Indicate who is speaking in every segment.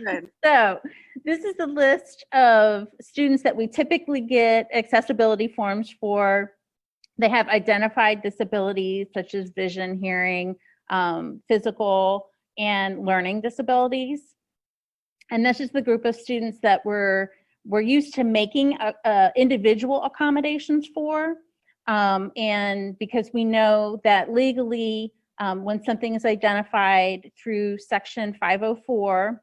Speaker 1: Good.
Speaker 2: So this is the list of students that we typically get accessibility forms for. They have identified disabilities such as vision, hearing, physical, and learning disabilities. And this is the group of students that we're used to making individual accommodations for. And because we know that legally, when something is identified through Section 504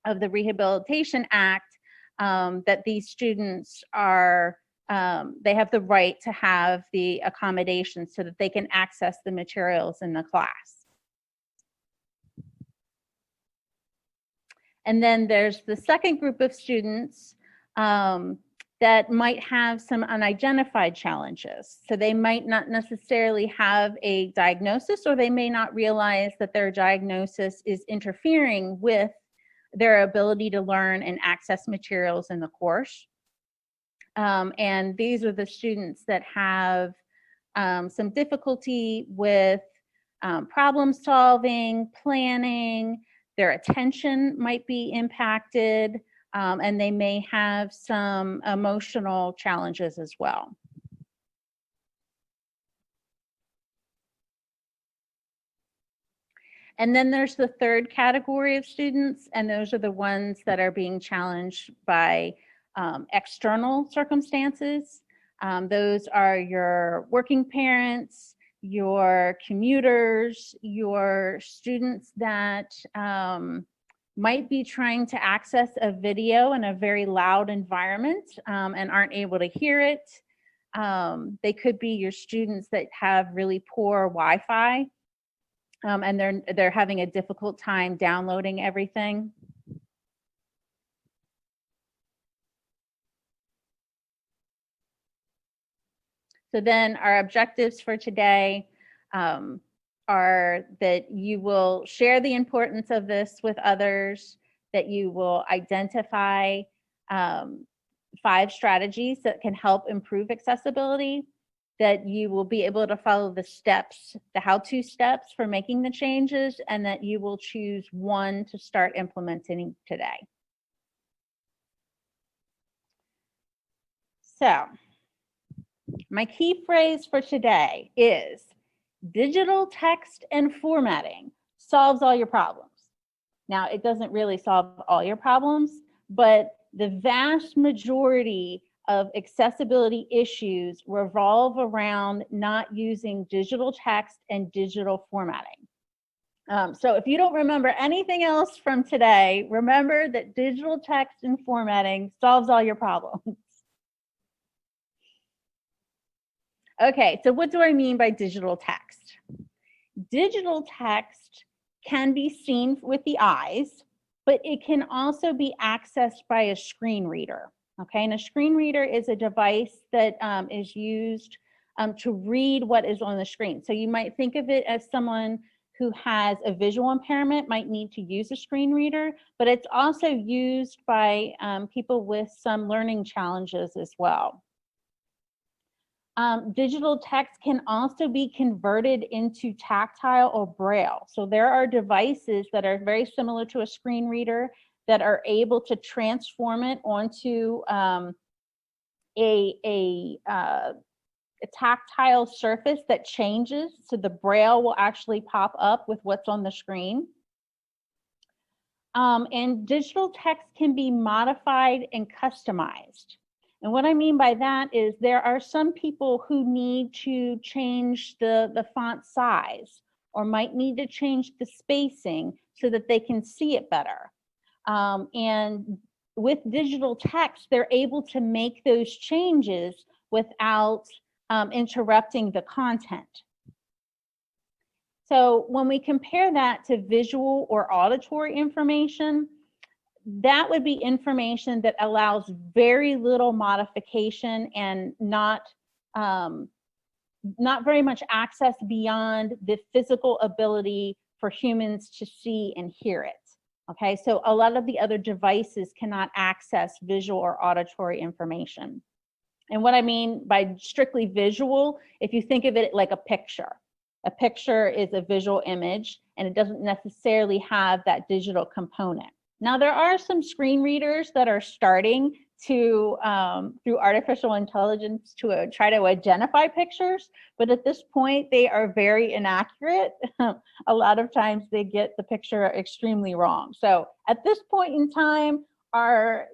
Speaker 2: of the Rehabilitation Act, that these students are, they have the right to have the accommodation so that they can access the materials in the class. And then there's the second group of students that might have some unidentified challenges. So they might not necessarily have a diagnosis, or they may not realize that their diagnosis is interfering with their ability to learn and access materials in the course. And these are the students that have some difficulty with problem solving, planning. Their attention might be impacted, and they may have some emotional challenges as well. And then there's the third category of students, and those are the ones that are being challenged by external circumstances. Those are your working parents, your commuters, your students that might be trying to access a video in a very loud environment and aren't able to hear it. They could be your students that have really poor Wi-Fi and they're having a difficult time downloading everything. So then our objectives for today are that you will share the importance of this with others, that you will identify 5 strategies that can help improve accessibility, that you will be able to follow the steps, the how-to steps for making the changes, and that you will choose one to start implementing today. So, my key phrase for today is digital text and formatting solves all your problems. Now, it doesn't really solve all your problems, but the vast majority of accessibility issues revolve around not using digital text and digital formatting. So if you don't remember anything else from today, remember that digital text and formatting solves all your problems. Okay, so what do I mean by digital text? Digital text can be seen with the eyes, but it can also be accessed by a screen reader. Okay, and a screen reader is a device that is used to read what is on the screen. So you might think of it as someone who has a visual impairment might need to use a screen reader, but it's also used by people with some learning challenges as well. Digital text can also be converted into tactile or braille. So there are devices that are very similar to a screen reader that are able to transform it onto a tactile surface that changes, so the braille will actually pop up with what's on the screen. And digital text can be modified and customized. And what I mean by that is there are some people who need to change the font size or might need to change the spacing so that they can see it better. And with digital text, they're able to make those changes without interrupting the content. So when we compare that to visual or auditory information, that would be information that allows very little modification and not very much access beyond the physical ability for humans to see and hear it. Okay, so a lot of the other devices cannot access visual or auditory information. And what I mean by strictly visual, if you think of it like a picture is a visual image and it doesn't necessarily have that digital component. Now, there are some screen readers that are starting to, through artificial intelligence, to try to identify pictures, but at this point, they are very inaccurate. A lot of times they get the picture extremely wrong. So at this point in time, our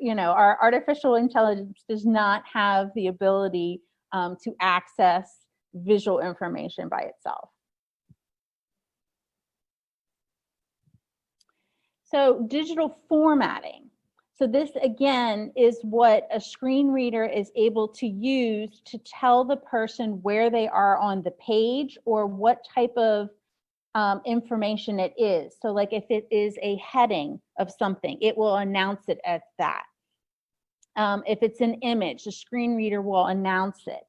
Speaker 2: artificial intelligence does not have the ability to access visual information by itself. So digital formatting. So this, again, is what a screen reader is able to use to tell the person where they are on the page or what type of information it is. So like if it is a heading of something, it will announce it as that. If it's an image, the screen reader will announce it.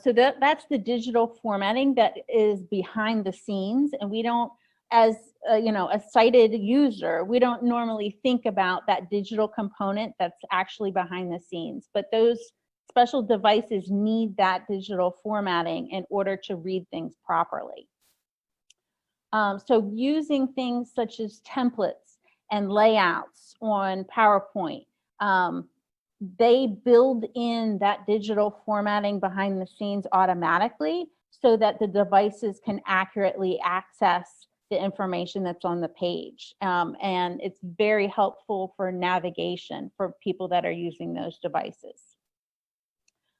Speaker 2: So that's the digital formatting that is behind the scenes, and we don't, as a sighted user, we don't normally think about that digital component that's actually behind the scenes, but those special devices need that digital formatting in order to read things properly. So using things such as templates and layouts on PowerPoint, they build in that digital formatting behind the scenes automatically so that the devices can accurately access the information that's on the page. And it's very helpful for navigation for people that are using those devices.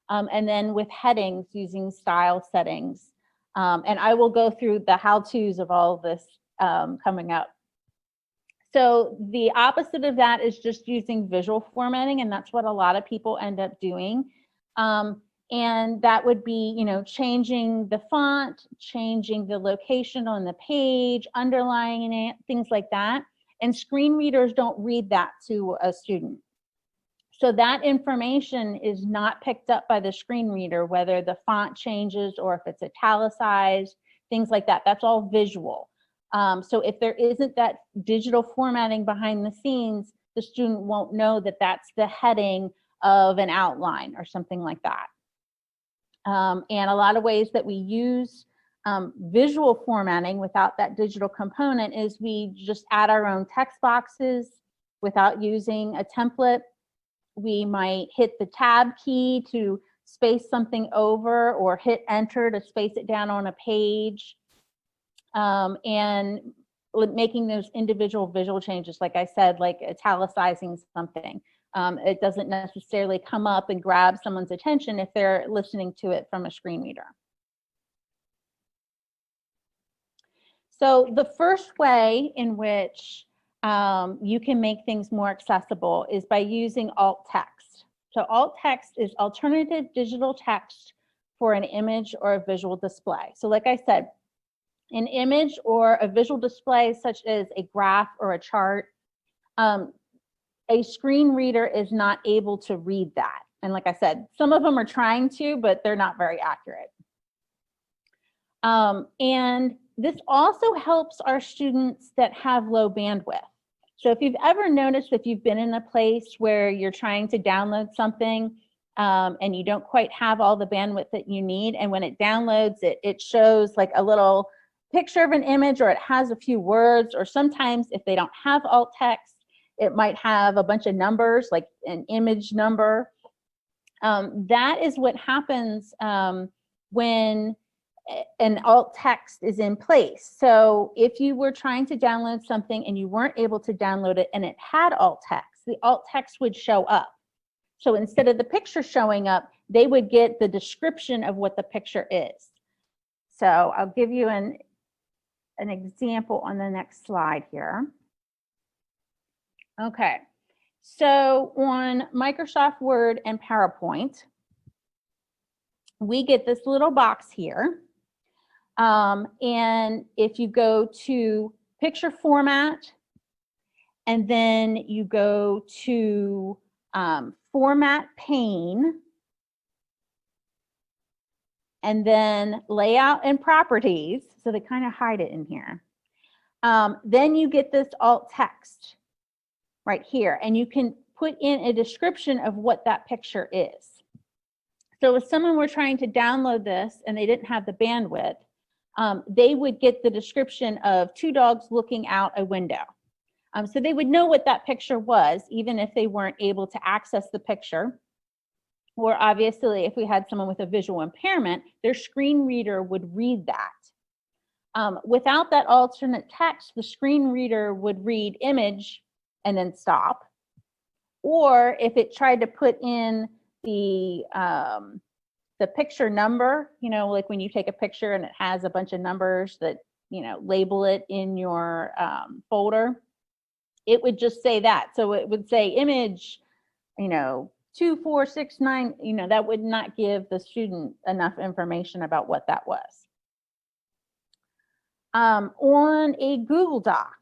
Speaker 2: And then with headings, using style settings. And I will go through the how-tos of all of this coming up. So the opposite of that is just using visual formatting, and that's what a lot of people end up doing. And that would be, changing the font, changing the location on the page, underlining it, things like that. And screen readers don't read that to a student. So that information is not picked up by the screen reader, whether the font changes or if it's italicized, things like that. That's all visual. So if there isn't that digital formatting behind the scenes, the student won't know that that's the heading of an outline or something like that. And a lot of ways that we use visual formatting without that digital component is we just add our own text boxes without using a template. We might hit the tab key to space something over or hit enter to space it down on a page. And making those individual visual changes, like I said, like italicizing something. It doesn't necessarily come up and grab someone's attention if they're listening to it from a screen reader. So the first way in which you can make things more accessible is by using alt text. So alt text is alternative digital text for an image or a visual display. So like I said, an image or a visual display such as a graph or a chart, a screen reader is not able to read that. And like I said, some of them are trying to, but they're not very accurate. And this also helps our students that have low bandwidth. So if you've ever noticed, if you've been in a place where you're trying to download something and you don't quite have all the bandwidth that you need, and when it downloads, it shows like a little picture of an image, or it has a few words, or sometimes if they don't have alt text, it might have a bunch of numbers, like an image number. That is what happens when an alt text is in place. So if you were trying to download something and you weren't able to download it and it had alt text, the alt text would show up. So instead of the picture showing up, they would get the description of what the picture is. So I'll give you an example on the next slide here. Okay, so on Microsoft Word and PowerPoint, we get this little box here. And if you go to picture format, and then you go to format pane, and then layout and properties, so they kind of hide it in here. Then you get this alt text right here, and you can put in a description of what that picture is. So if someone were trying to download this and they didn't have the bandwidth, they would get the description of two dogs looking out a window. So they would know what that picture was, even if they weren't able to access the picture. Or obviously, if we had someone with a visual impairment, their screen reader would read that. Without that alternate text, the screen reader would read image and then stop. Or if it tried to put in the picture number, like when you take a picture and it has a bunch of numbers that, label it in your folder, it would just say that. So it would say image, 2469, that would not give the student enough information about what that was. On a Google Doc,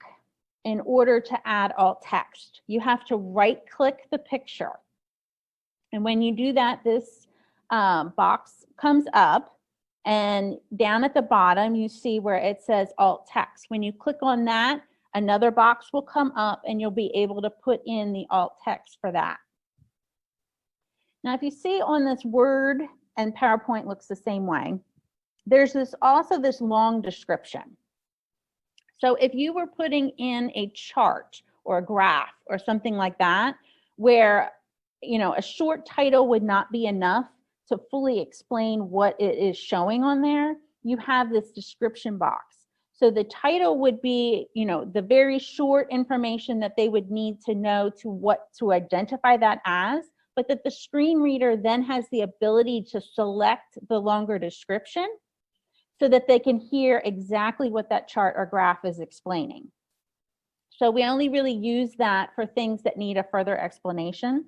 Speaker 2: in order to add alt text, you have to right-click the picture. And when you do that, this box comes up, and down at the bottom, you see where it says alt text. When you click on that, another box will come up, and you'll be able to put in the alt text for that. Now, if you see on this Word, and PowerPoint looks the same way, there's also this long description. So if you were putting in a chart or a graph or something like that, where a short title would not be enough to fully explain what it is showing on there, you have this description box. So the title would be, the very short information that they would need to know to identify that as, but that the screen reader then has the ability to select the longer description so that they can hear exactly what that chart or graph is explaining. So we only really use that for things that need a further explanation.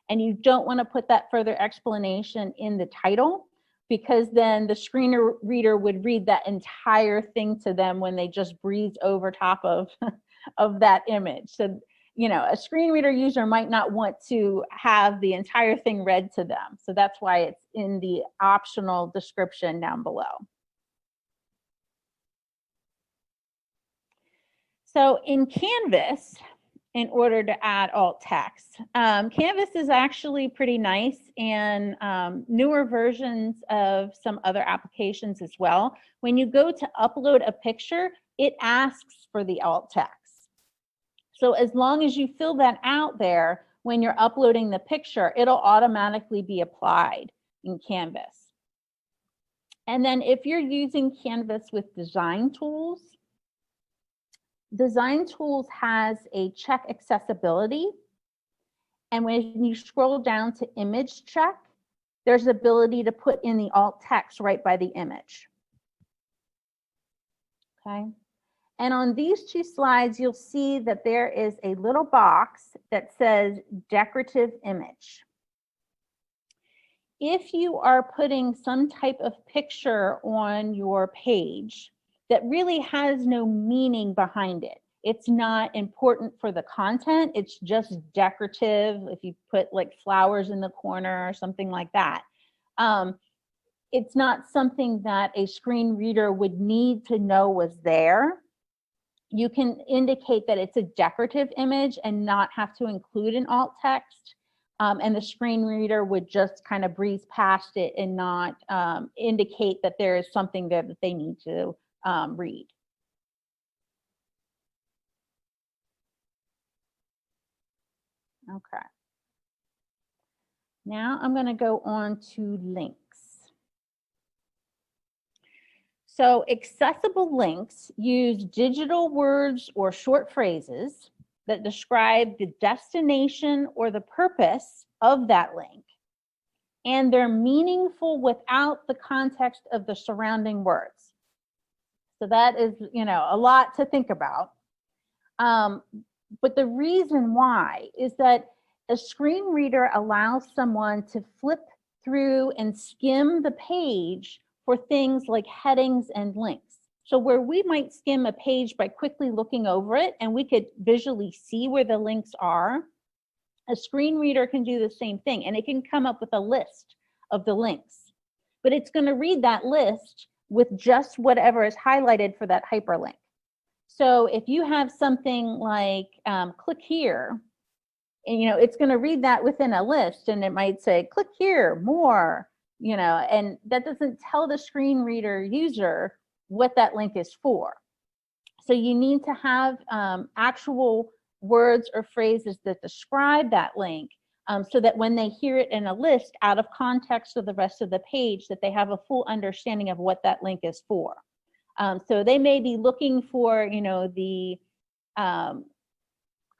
Speaker 2: And you don't want to put that further explanation in the title, because then the screen reader would read that entire thing to them when they just breeze over top of, of that image. So, a screen reader user might not want to have the entire thing read to them. So that's why it's in the optional description down below. So in Canvas, in order to add alt text, Canvas is actually pretty nice, and newer versions of some other applications as well. When you go to upload a picture, it asks for the alt text. So as long as you fill that out there when you're uploading the picture, it'll automatically be applied in Canvas. And then if you're using Canvas with design tools, Design Tools has a check accessibility. And when you scroll down to image check, there's the ability to put in the alt text right by the image. Okay. And on these two slides, you'll see that there is a little box that says decorative image. If you are putting some type of picture on your page that really has no meaning behind it, it's not important for the content, it's just decorative, if you put like flowers in the corner or something like that, it's not something that a screen reader would need to know was there. You can indicate that it's a decorative image and not have to include an alt text. And the screen reader would just kind of breeze past it and not indicate that there is something there that they need to read. Okay. Now I'm going to go on to links. So accessible links use digital words or short phrases that describe the destination or the purpose of that link, and they're meaningful without the context of the surrounding words. So that is, a lot to think about. But the reason why is that a screen reader allows someone to flip through and skim the page for things like headings and links. So where we might skim a page by quickly looking over it and we could visually see where the links are, a screen reader can do the same thing, and it can come up with a list of the links. But it's going to read that list with just whatever is highlighted for that hyperlink. So if you have something like click here, and it's going to read that within a list, and it might say click here, more, and that doesn't tell the screen reader user what that link is for. So you need to have actual words or phrases that describe that link, so that when they hear it in a list out of context of the rest of the page, that they have a full understanding of what that link is for. So they may be looking for, the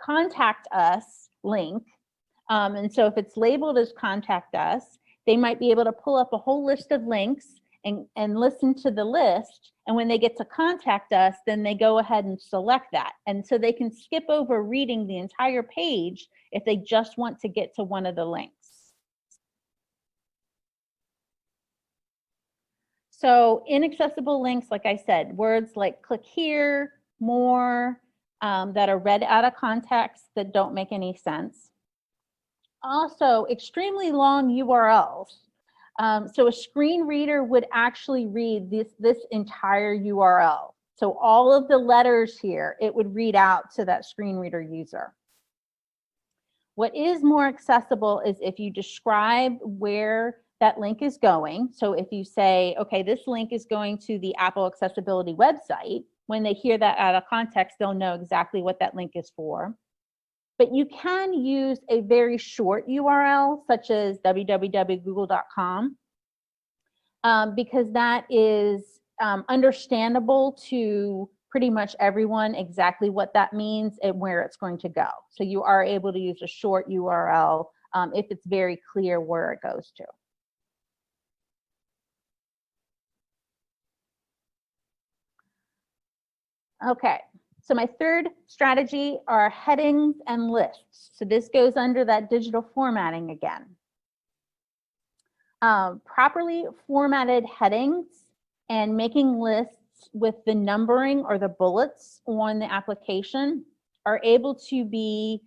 Speaker 2: contact us link. And so if it's labeled as contact us, they might be able to pull up a whole list of links and listen to the list. And when they get to contact us, then they go ahead and select that. And so they can skip over reading the entire page if they just want to get to one of the links. So inaccessible links, like I said, words like click here, more, that are read out of context that don't make any sense. Also, extremely long URLs. So a screen reader would actually read this entire URL. So all of the letters here, it would read out to that screen reader user. What is more accessible is if you describe where that link is going. So if you say, okay, this link is going to the Apple Accessibility website, when they hear that out of context, they'll know exactly what that link is for. But you can use a very short URL, such as www.google.com, because that is understandable to pretty much everyone exactly what that means and where it's going to go. So you are able to use a short URL if it's very clear where it goes to. Okay, so my third strategy are headings and lists. So this goes under that digital formatting again. Properly formatted headings and making lists with the numbering or the bullets on the application are able to be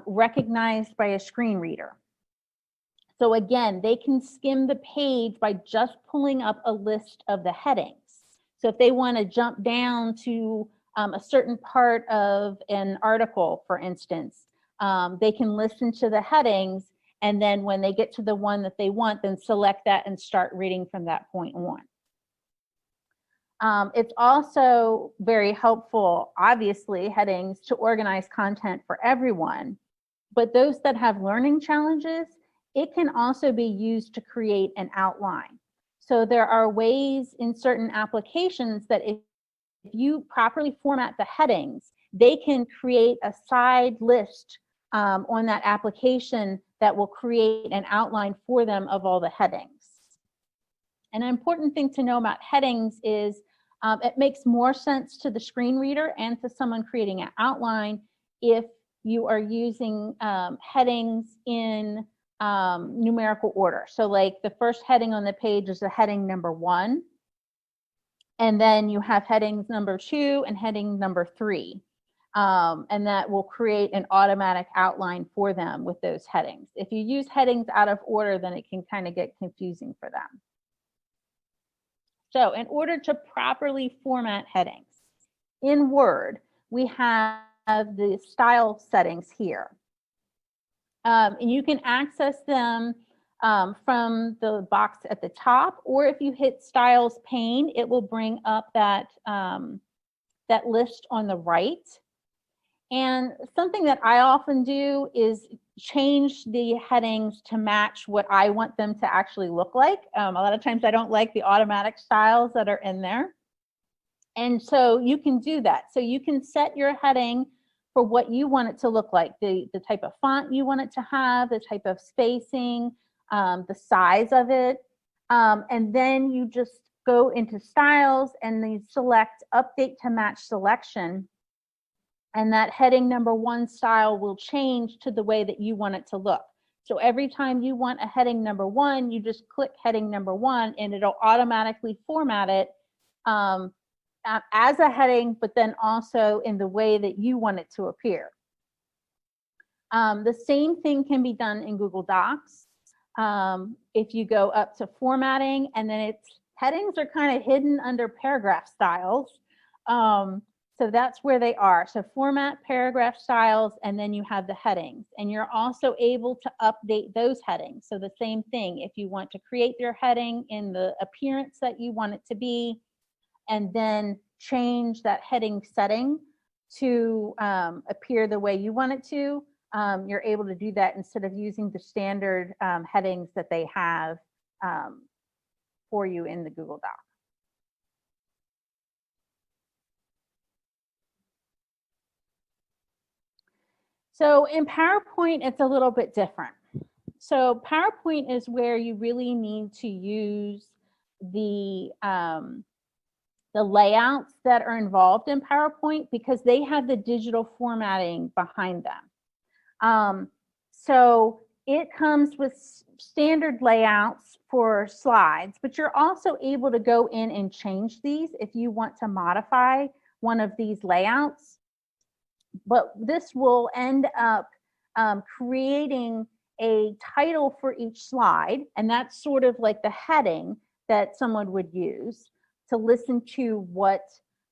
Speaker 2: recognized by a screen reader. So again, they can skim the page by just pulling up a list of the headings. So if they want to jump down to a certain part of an article, for instance, they can listen to the headings, and then when they get to the one that they want, then select that and start reading from that point on. It's also very helpful, obviously, headings to organize content for everyone, but those that have learning challenges, it can also be used to create an outline. So there are ways in certain applications that if you properly format the headings, they can create a side list on that application that will create an outline for them of all the headings. And an important thing to know about headings is it makes more sense to the screen reader and to someone creating an outline if you are using headings in numerical order. So like the first heading on the page is the heading number 1. And then you have headings number 2 and heading number 3. And that will create an automatic outline for them with those headings. If you use headings out of order, then it can kind of get confusing for them. So in order to properly format headings, in Word, we have the style settings here. And you can access them from the box at the top, or if you hit Styles pane, it will bring up that, that list on the right. And something that I often do is change the headings to match what I want them to actually look like. A lot of times I don't like the automatic styles that are in there. And so you can do that. So you can set your heading for what you want it to look like, the type of font you want it to have, the type of spacing, the size of it. And then you just go into styles and then select update to match selection. And that heading number 1 style will change to the way that you want it to look. So every time you want a heading number 1, you just click heading number 1 and it'll automatically format it as a heading, but then also in the way that you want it to appear. The same thing can be done in Google Docs. If you go up to formatting, and then it's headings are kind of hidden under paragraph styles. So that's where they are. So format, paragraph styles, and then you have the headings. And you're also able to update those headings. So the same thing, if you want to create your heading in the appearance that you want it to be, and then change that heading setting to appear the way you want it to, you're able to do that instead of using the standard headings that they have for you in the Google Doc. So in PowerPoint, it's a little bit different. So PowerPoint is where you really need to use the layouts that are involved in PowerPoint because they have the digital formatting behind them. So it comes with standard layouts for slides, but you're also able to go in and change these if you want to modify one of these layouts. But this will end up creating a title for each slide, and that's sort of like the heading that someone would use to listen to what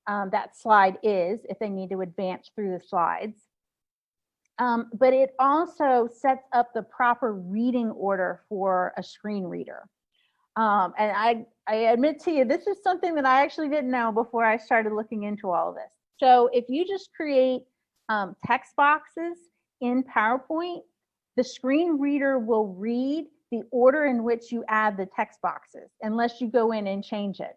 Speaker 2: that slide is if they need to advance through the slides. But it also sets up the proper reading order for a screen reader. And I admit to you, this is something that I actually didn't know before I started looking into all of this. So if you just create text boxes in PowerPoint, the screen reader will read the order in which you add the text boxes, unless you go in and change it.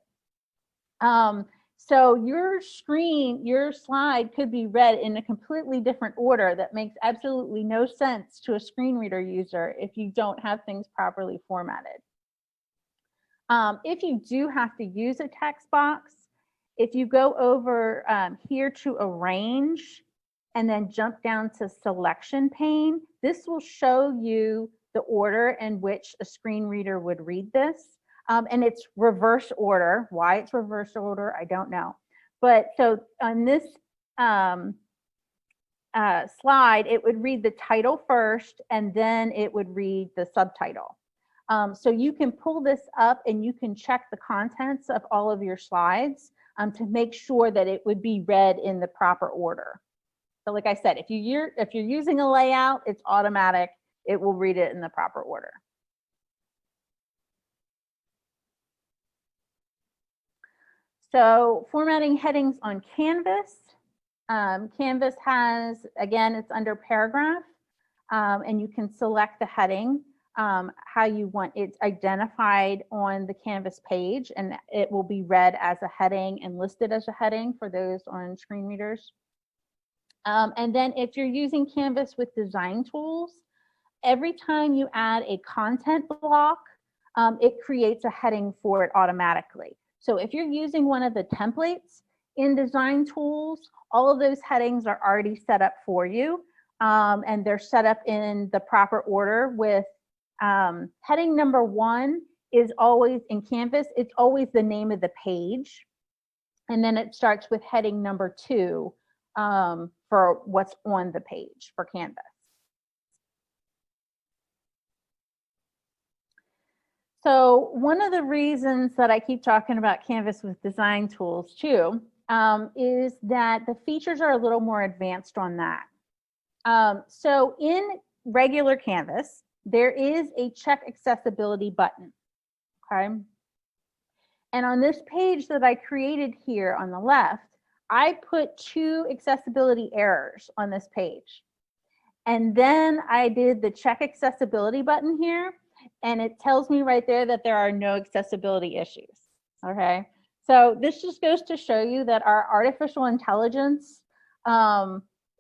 Speaker 2: So your slide could be read in a completely different order that makes absolutely no sense to a screen reader user if you don't have things properly formatted. If you do have to use a text box, if you go over here to arrange and then jump down to selection pane, this will show you the order in which a screen reader would read this. And it's reverse order. Why it's reverse order, I don't know. But so on this slide, it would read the title first, and then it would read the subtitle. So you can pull this up and you can check the contents of all of your slides to make sure that it would be read in the proper order. So like I said, if you're using a layout, it's automatic. It will read it in the proper order. So formatting headings on Canvas. Canvas has, again, it's under paragraph, and you can select the heading, how you want it identified on the Canvas page, and it will be read as a heading and listed as a heading for those on screen readers. And then if you're using Canvas with design tools, every time you add a content block, it creates a heading for it automatically. So if you're using one of the templates in design tools, all of those headings are already set up for you, and they're set up in the proper order with heading number 1 is always in Canvas, it's always the name of the page. And then it starts with heading number 2 for what's on the page for Canvas. So one of the reasons that I keep talking about Canvas with design tools too is that the features are a little more advanced on that. So in regular Canvas, there is a check accessibility button, okay? And on this page that I created here on the left, I put 2 accessibility errors on this page. And then I did the check accessibility button here, and it tells me right there that there are no accessibility issues, okay? So this just goes to show you that our artificial intelligence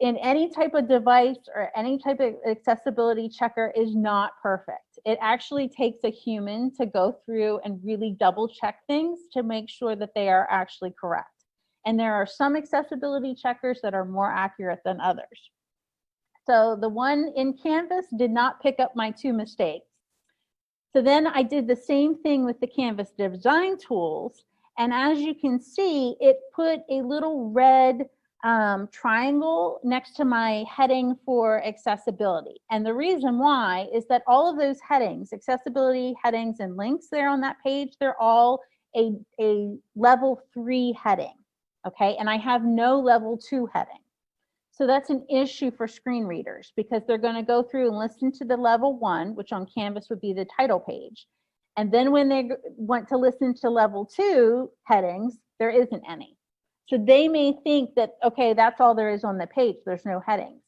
Speaker 2: in any type of device or any type of accessibility checker is not perfect. It actually takes a human to go through and really double check things to make sure that they are actually correct. And there are some accessibility checkers that are more accurate than others. So the one in Canvas did not pick up my 2 mistakes. So then I did the same thing with the Canvas design tools. And as you can see, it put a little red triangle next to my heading for accessibility. And the reason why is that all of those headings, accessibility headings and links there on that page, they're all a level 3 heading, okay? And I have no level 2 heading. So that's an issue for screen readers because they're going to go through and listen to the level 1, which on Canvas would be the title page. And then when they want to listen to level 2 headings, there isn't any. So they may think that, okay, that's all there is on the page. There's no headings.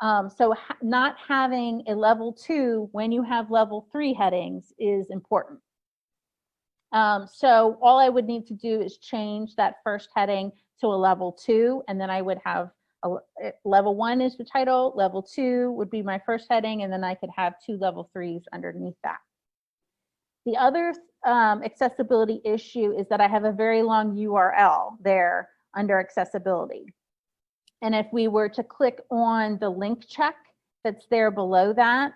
Speaker 2: So not having a level 2 when you have level 3 headings is important. So all I would need to do is change that first heading to a level 2, and then I would have level 1 is the title, level 2 would be my first heading, and then I could have 2 level 3s underneath that. The other accessibility issue is that I have a very long URL there under accessibility. And if we were to click on the link check that's there below that,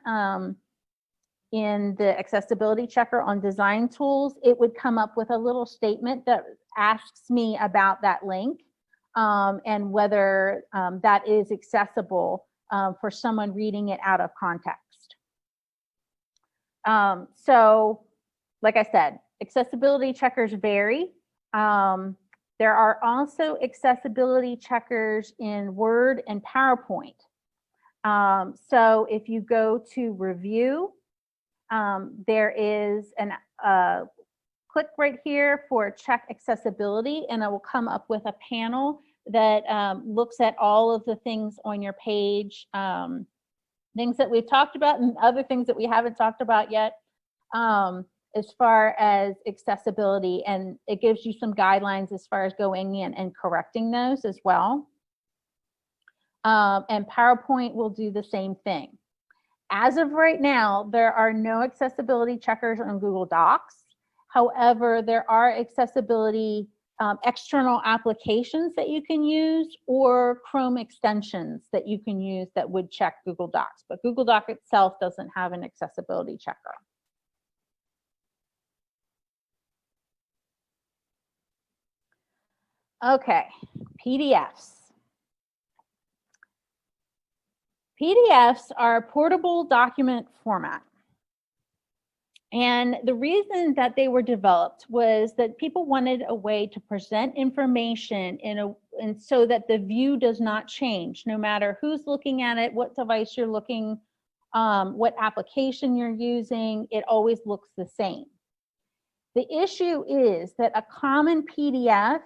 Speaker 2: in the accessibility checker on design tools, it would come up with a little statement that asks me about that link and whether that is accessible for someone reading it out of context. So, like I said, accessibility checkers vary. There are also accessibility checkers in Word and PowerPoint. So if you go to review, there is a click right here for check accessibility, and it will come up with a panel that looks at all of the things on your page, things that we've talked about and other things that we haven't talked about yet, as far as accessibility, and it gives you some guidelines as far as going in and correcting those as well. And PowerPoint will do the same thing. As of right now, there are no accessibility checkers on Google Docs. However, there are accessibility external applications that you can use, or Chrome extensions that you can use that would check Google Docs. But Google Doc itself doesn't have an accessibility checker. Okay, PDFs. PDFs are a portable document format. And the reason that they were developed was that people wanted a way to present information and so that the view does not change, no matter who's looking at it, what device you're looking, what application you're using, it always looks the same. The issue is that a common PDF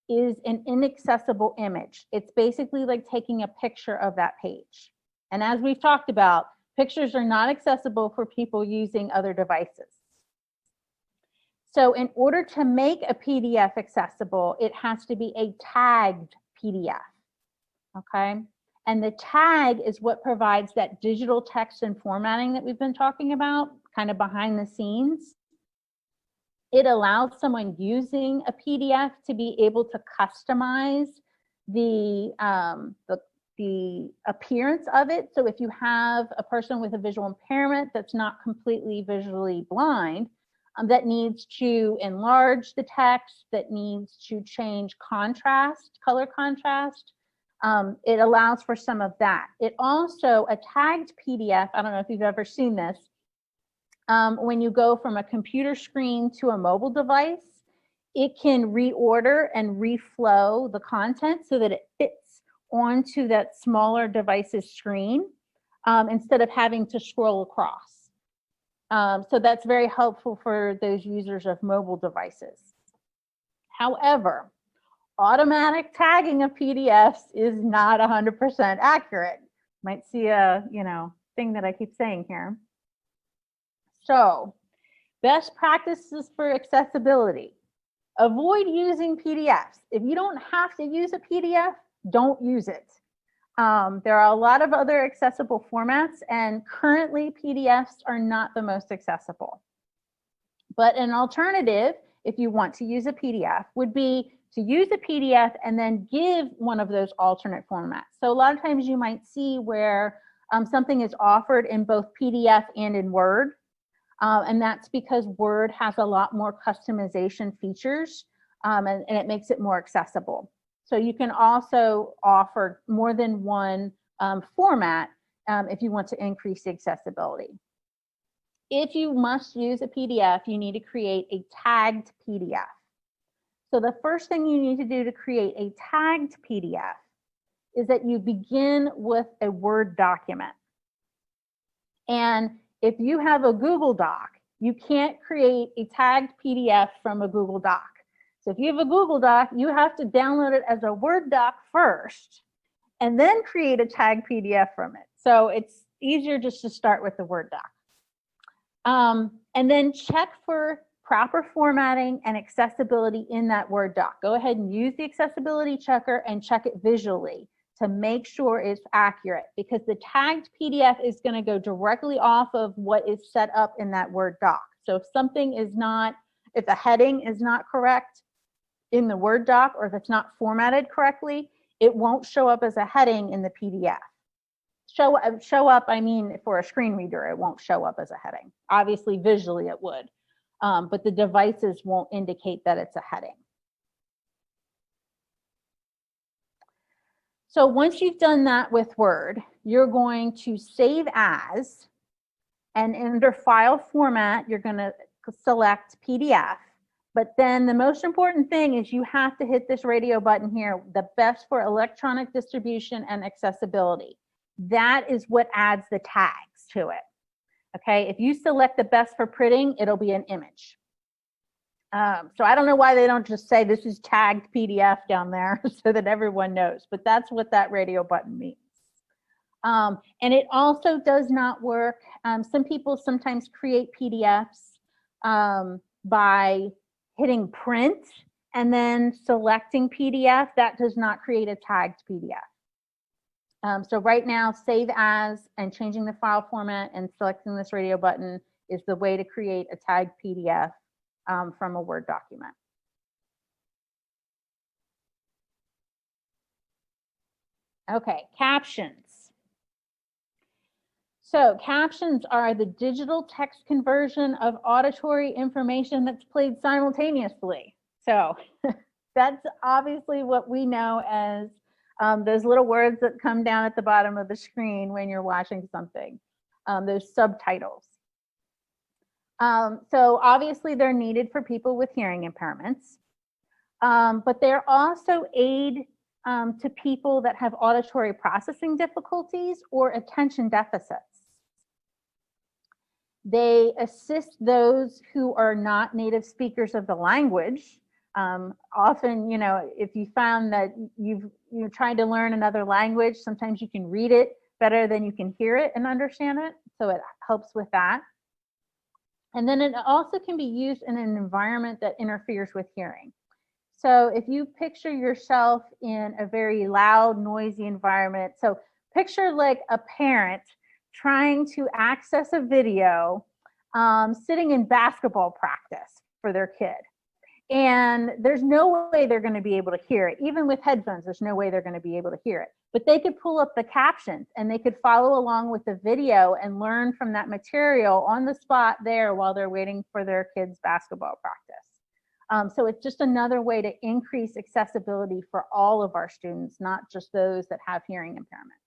Speaker 2: is an inaccessible image. It's basically like taking a picture of that page. And as we've talked about, pictures are not accessible for people using other devices. So in order to make a PDF accessible, it has to be a tagged PDF, okay? And the tag is what provides that digital text and formatting that we've been talking about, kind of behind the scenes. It allows someone using a PDF to be able to customize the appearance of it. So if you have a person with a visual impairment that's not completely visually blind, that needs to enlarge the text, that needs to change contrast, color contrast, it allows for some of that. It also, a tagged PDF, I don't know if you've ever seen this, when you go from a computer screen to a mobile device, it can reorder and reflow the content so that it fits onto that smaller device's screen instead of having to scroll across. So that's very helpful for those users of mobile devices. However, automatic tagging of PDFs is not 100% accurate. Might see a thing that I keep saying here. So, best practices for accessibility. Avoid using PDFs. If you don't have to use a PDF, don't use it. There are a lot of other accessible formats, and currently PDFs are not the most accessible. But an alternative, if you want to use a PDF, would be to use a PDF and then give one of those alternate formats. So a lot of times you might see where something is offered in both PDF and in Word. And that's because Word has a lot more customization features and it makes it more accessible. So you can also offer more than one format if you want to increase the accessibility. If you must use a PDF, you need to create a tagged PDF. So the first thing you need to do to create a tagged PDF is that you begin with a Word document. And if you have a Google Doc, you can't create a tagged PDF from a Google Doc. So if you have a Google Doc, you have to download it as a Word doc first and then create a tagged PDF from it. So it's easier just to start with the Word doc. And then check for proper formatting and accessibility in that Word doc. Go ahead and use the accessibility checker and check it visually to make sure it's accurate, because the tagged PDF is going to go directly off of what is set up in that Word doc. So if something is not, if a heading is not correct in the Word doc, or if it's not formatted correctly, it won't show up as a heading in the PDF. Show up, I mean, for a screen reader, it won't show up as a heading. Obviously, visually it would, but the devices won't indicate that it's a heading. So once you've done that with Word, you're going to save as, and under file format, you're going to select PDF. But then the most important thing is you have to hit this radio button here, the best for electronic distribution and accessibility. That is what adds the tags to it. Okay, if you select the best for printing, it'll be an image. So I don't know why they don't just say this is tagged PDF down there so that everyone knows, but that's what that radio button means. And it also does not work. Some people sometimes create PDFs by hitting print and then selecting PDF. That does not create a tagged PDF. So right now, save as and changing the file format and selecting this radio button is the way to create a tagged PDF from a Word document. Okay, captions. So captions are the digital text conversion of auditory information that's played simultaneously. So that's obviously what we know as those little words that come down at the bottom of the screen when you're watching something, those subtitles. So obviously they're needed for people with hearing impairments, but they're also aid to people that have auditory processing difficulties or attention deficits. They assist those who are not native speakers of the language. Often, you know, if you found that you're trying to learn another language, sometimes you can read it better than you can hear it and understand it. So it helps with that. And then it also can be used in an environment that interferes with hearing. So if you picture yourself in a very loud, noisy environment, so picture like a parent trying to access a video, sitting in basketball practice for their kid. And there's no way they're going to be able to hear it. Even with headphones, there's no way they're going to be able to hear it. But they could pull up the captions and they could follow along with the video and learn from that material on the spot there while they're waiting for their kids' basketball practice. So it's just another way to increase accessibility for all of our students, not just those that have hearing impairments.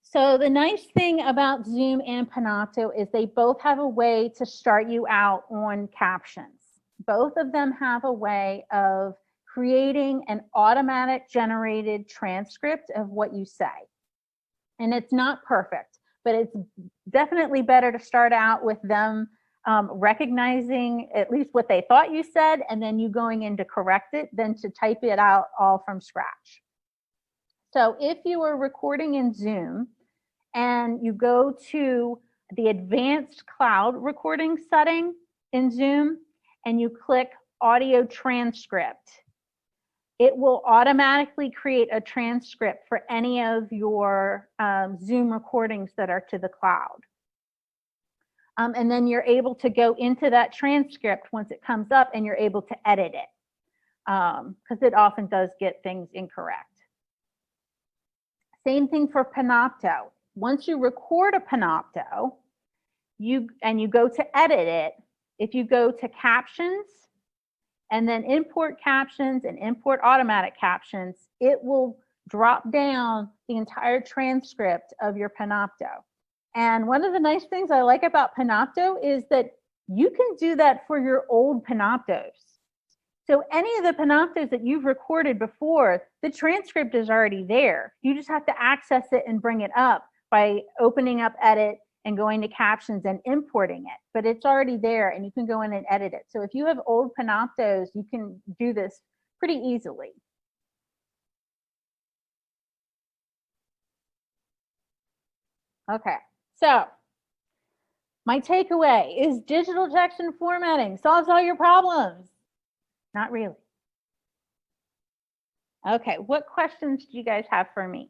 Speaker 2: So the nice thing about Zoom and Panopto is they both have a way to start you out on captions. Both of them have a way of creating an automatic generated transcript of what you say. And it's not perfect, but it's definitely better to start out with them recognizing at least what they thought you said and then you going in to correct it than to type it out all from scratch. So if you are recording in Zoom and you go to the advanced cloud recording setting in Zoom and you click audio transcript, it will automatically create a transcript for any of your Zoom recordings that are to the cloud. And then you're able to go into that transcript once it comes up and you're able to edit it because it often does get things incorrect. Same thing for Panopto. Once you record a Panopto, you go to edit it, if you go to captions and then import captions and import automatic captions, it will drop down the entire transcript of your Panopto. And one of the nice things I like about Panopto is that you can do that for your old Panoptos. So any of the Panoptos that you've recorded before, the transcript is already there. You just have to access it and bring it up by opening up Edit and going to captions and importing it, but it's already there and you can go in and edit it. So if you have old Panoptos, you can do this pretty easily. Okay, so my takeaway is digital text and formatting solves all your problems. Not really. Okay, what questions do you guys have for me?